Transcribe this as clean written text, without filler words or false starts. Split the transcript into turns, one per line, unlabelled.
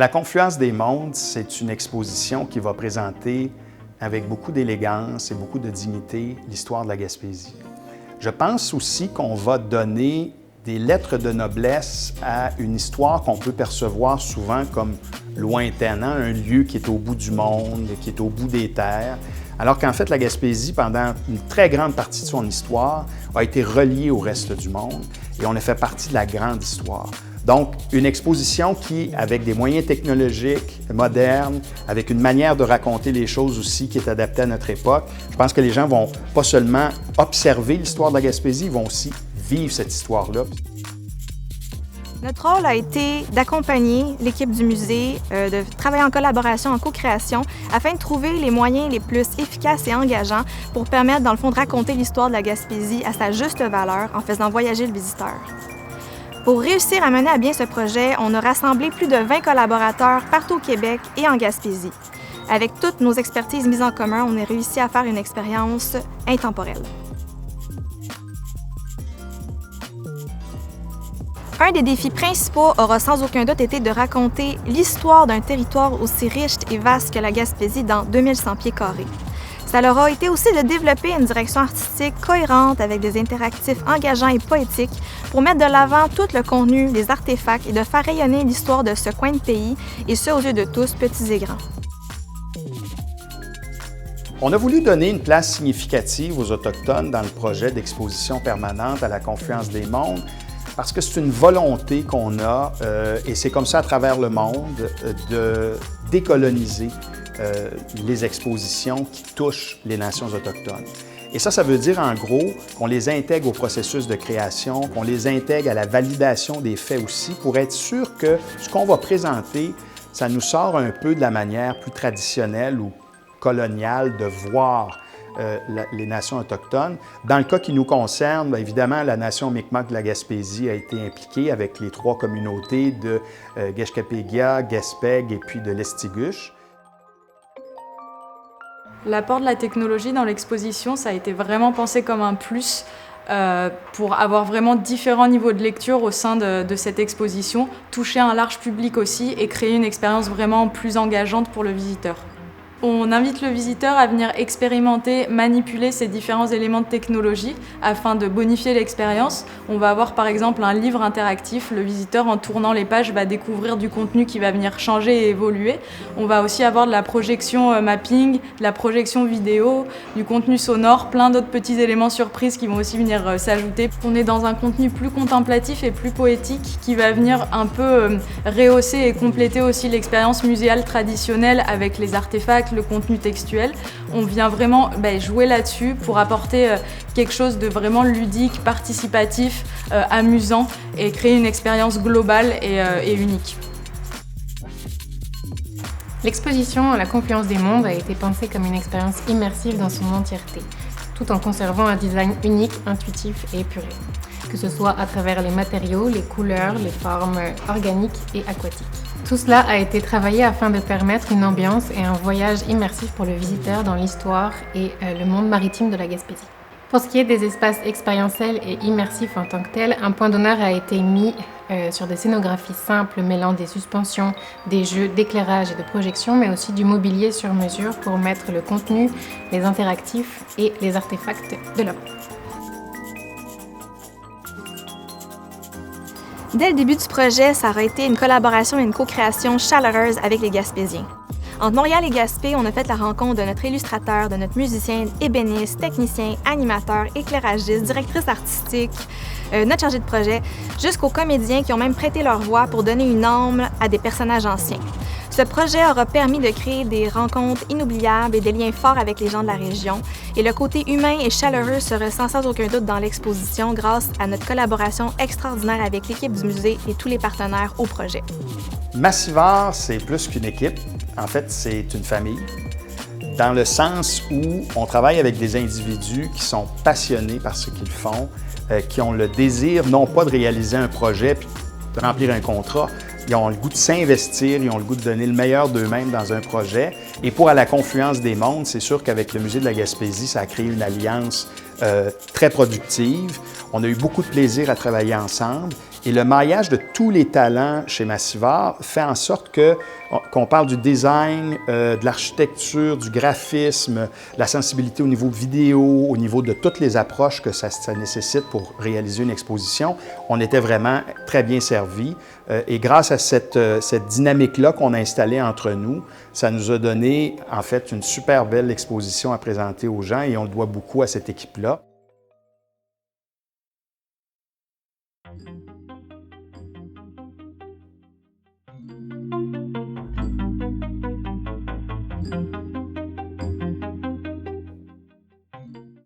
la Confluence des mondes, c'est une exposition qui va présenter avec beaucoup d'élégance et beaucoup de dignité l'histoire de la Gaspésie. Je pense aussi qu'on va donner des lettres de noblesse à une histoire qu'on peut percevoir souvent comme lointaine, hein? Un lieu qui est au bout du monde, qui est au bout des terres, alors qu'en fait, la Gaspésie, pendant une très grande partie de son histoire, a été reliée au reste du monde et on a fait partie de la grande histoire. Donc, une exposition qui, avec des moyens technologiques modernes, avec une manière de raconter les choses aussi qui est adaptée à notre époque, je pense que les gens vont pas seulement observer l'histoire de la Gaspésie, ils vont aussi vivre cette histoire-là.
Notre rôle a été d'accompagner l'équipe du musée, de travailler en collaboration, en co-création, afin de trouver les moyens les plus efficaces et engageants pour permettre, dans le fond, de raconter l'histoire de la Gaspésie à sa juste valeur en faisant voyager le visiteur. Pour réussir à mener à bien ce projet, on a rassemblé plus de 20 collaborateurs partout au Québec et en Gaspésie. Avec toutes nos expertises mises en commun, on a réussi à faire une expérience intemporelle. Un des défis principaux aura sans aucun doute été de raconter l'histoire d'un territoire aussi riche et vaste que la Gaspésie dans 2100 pieds carrés. Ça leur a été aussi de développer une direction artistique cohérente avec des interactifs engageants et poétiques pour mettre de l'avant tout le contenu, les artefacts et de faire rayonner l'histoire de ce coin de pays, et ce aux yeux de tous, petits et grands.
On a voulu donner une place significative aux Autochtones dans le projet d'exposition permanente à la Confluence des mondes parce que c'est une volonté qu'on a, et c'est comme ça à travers le monde, de décoloniser les expositions qui touchent les nations autochtones. Et ça veut dire en gros qu'on les intègre au processus de création, qu'on les intègre à la validation des faits aussi, pour être sûr que ce qu'on va présenter, ça nous sort un peu de la manière plus traditionnelle ou coloniale de voir les nations autochtones. Dans le cas qui nous concerne, bien évidemment, la nation Mi'kmaq de la Gaspésie a été impliquée avec les 3 communautés de Gueshkapégia, Guespeg et puis de l'Estigouche.
L'apport de la technologie dans l'exposition, ça a été vraiment pensé comme un plus pour avoir vraiment différents niveaux de lecture au sein de cette exposition, toucher un large public aussi et créer une expérience vraiment plus engageante pour le visiteur. On invite le visiteur à venir expérimenter, manipuler ces différents éléments de technologie afin de bonifier l'expérience. On va avoir par exemple un livre interactif. Le visiteur, en tournant les pages, va découvrir du contenu qui va venir changer et évoluer. On va aussi avoir de la projection mapping, de la projection vidéo, du contenu sonore, plein d'autres petits éléments surprises qui vont aussi venir s'ajouter. On est dans un contenu plus contemplatif et plus poétique qui va venir un peu rehausser et compléter aussi l'expérience muséale traditionnelle avec les artefacts, le contenu textuel. On vient vraiment jouer là-dessus pour apporter quelque chose de vraiment ludique, participatif, amusant et créer une expérience globale et unique.
L'exposition La Confluence des mondes a été pensée comme une expérience immersive dans son entièreté, tout en conservant un design unique, intuitif et épuré, que ce soit à travers les matériaux, les couleurs, les formes organiques et aquatiques. Tout cela a été travaillé afin de permettre une ambiance et un voyage immersif pour le visiteur dans l'histoire et le monde maritime de la Gaspésie. Pour ce qui est des espaces expérientiels et immersifs en tant que tels, un point d'honneur a été mis sur des scénographies simples mêlant des suspensions, des jeux d'éclairage et de projection, mais aussi du mobilier sur mesure pour mettre le contenu, les interactifs et les artefacts de l'œuvre.
Dès le début du projet, ça aurait été une collaboration et une co-création chaleureuse avec les Gaspésiens. Entre Montréal et Gaspé, on a fait la rencontre de notre illustrateur, de notre musicien, ébéniste, technicien, animateur, éclairagiste, directrice artistique, notre chargée de projet, jusqu'aux comédiens qui ont même prêté leur voix pour donner une âme à des personnages anciens. Ce projet aura permis de créer des rencontres inoubliables et des liens forts avec les gens de la région. Et le côté humain et chaleureux se ressent sans aucun doute dans l'exposition grâce à notre collaboration extraordinaire avec l'équipe du musée et tous les partenaires au projet.
Massivart, c'est plus qu'une équipe. En fait, c'est une famille, dans le sens où on travaille avec des individus qui sont passionnés par ce qu'ils font, qui ont le désir, non pas de réaliser un projet puis de remplir un contrat. Ils ont le goût de s'investir, ils ont le goût de donner le meilleur d'eux-mêmes dans un projet. Et pour à la Confluence des mondes, c'est sûr qu'avec le Musée de la Gaspésie, ça a créé une alliance très productive. On a eu beaucoup de plaisir à travailler ensemble Et le maillage de tous les talents chez Massivart fait en sorte qu'on parle du design, de l'architecture, du graphisme, la sensibilité au niveau vidéo, au niveau de toutes les approches que ça nécessite pour réaliser une exposition. On était vraiment très bien servis. Et grâce à cette dynamique-là qu'on a installée entre nous, ça nous a donné en fait une super belle exposition à présenter aux gens et on le doit beaucoup à cette équipe-là.